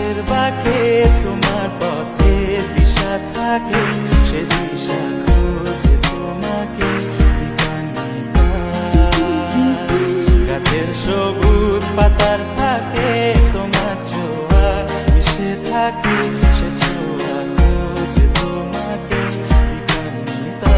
পথের বাঁকে তোমার পথের দিশা থাকে, সে দিশা খুঁজে তোমাকে দিবানিতা। গাছের সবুজ পাতার থাকে তোমার ছোঁয়া মিশে থাকে, সে ছোঁয়া খুঁজে তোমাকে দিবানিতা।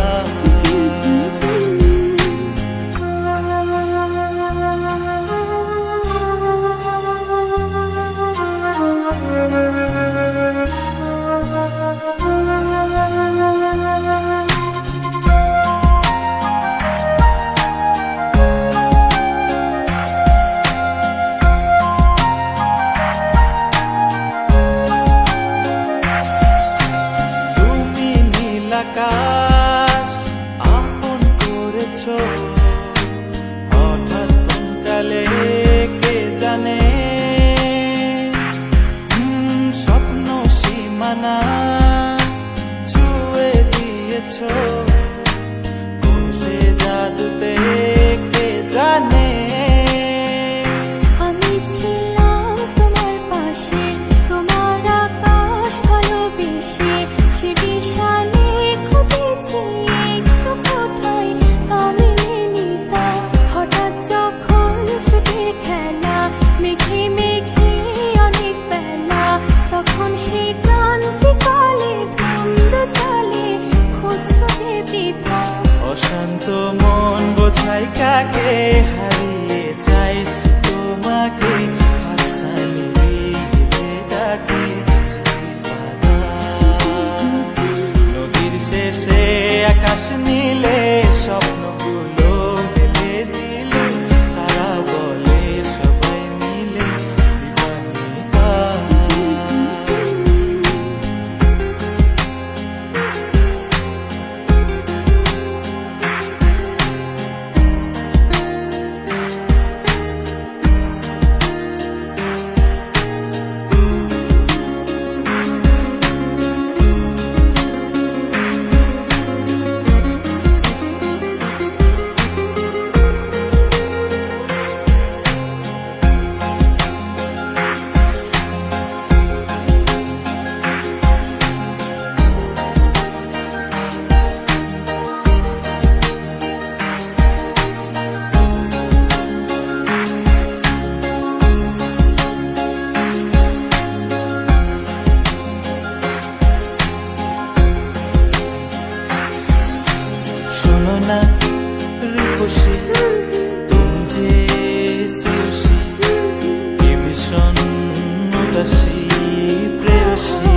আকাশ আপন করেছো হঠাৎ কোন কালে কে জানে, স্বপ্ন সীমানা ছুঁয়ে দিয়েছো কোন সে জাদুতে কে জানে। আমি ছিলাম তোমার পাশে, তোমার আকাশ ভালোবেসে, সে বিশালে খুঁজেছি একটু কোথায় তা মেলেনি তা। হঠাৎ যখন ছুটির খেলা মেঘে মেঘে অনেক বেলা, তখন সে ক্রান্তিকালে ধুম্র চালে খুঁজছো যে পিতা। অশান্ত মন বোঝাই কাকে হারিয়ে চাইছি তোমাকে, হাতছানি দিয়ে ডাকে নদীর শেষে আকাশ নীলে স্বপ্নগুলো মেলে দিলে, তারা বলে সবাই মিলে দিবানিতা। শোনো না রূপসী, তুমি যে শ্রেয়সী, এ ভীষণ উদাসী প্রেয়সী।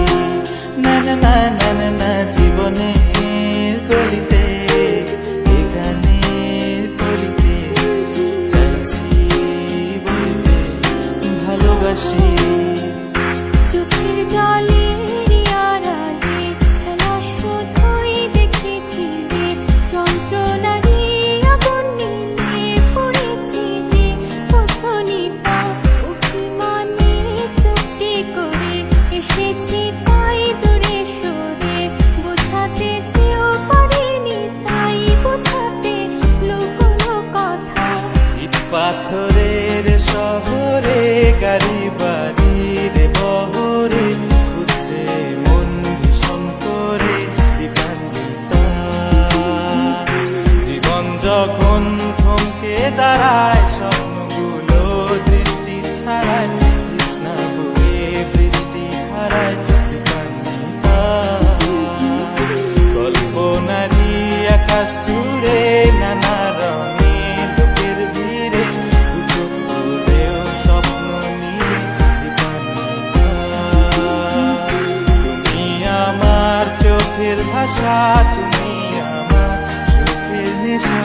না না না না না না, জীবনের গলিতে এ গানের কলিতে চাইছি বলতে ভালোবাসি। চোখের জলের আড়ালে খেলা শুধুই দেখেছি রে, যন্ত্রণারই আগুন নিয়ে পড়েছি যে পথনিতা। অভিমানে চুক্তি করে এসেছি তাই দূরে সরে, বোঝাতে চেয়েও পারিনি তাই বোঝাতে লুকোনো কথা। ইট পাথরের শহরে গাড়ি বাড়ির বহরে খুঁজছে মন ভীষণ করে দিবানিতা। জীবন যখন থমকে দাঁড়ায় স্বপ্নগুলো দৃষ্টি ছাড়ায়, তৃষ্ণা বুকে বৃষ্টি হারায় দিবানিতা। কল্পনারি আকাশ জুড়ে নানা রঙে লোকের ভিড়ে দুচোখ বুঝেও স্বপ্ন নিয়ে দিবানিতা। তুমি আমার চোখের ভাষা, তুমি আমার সুখের নেশা।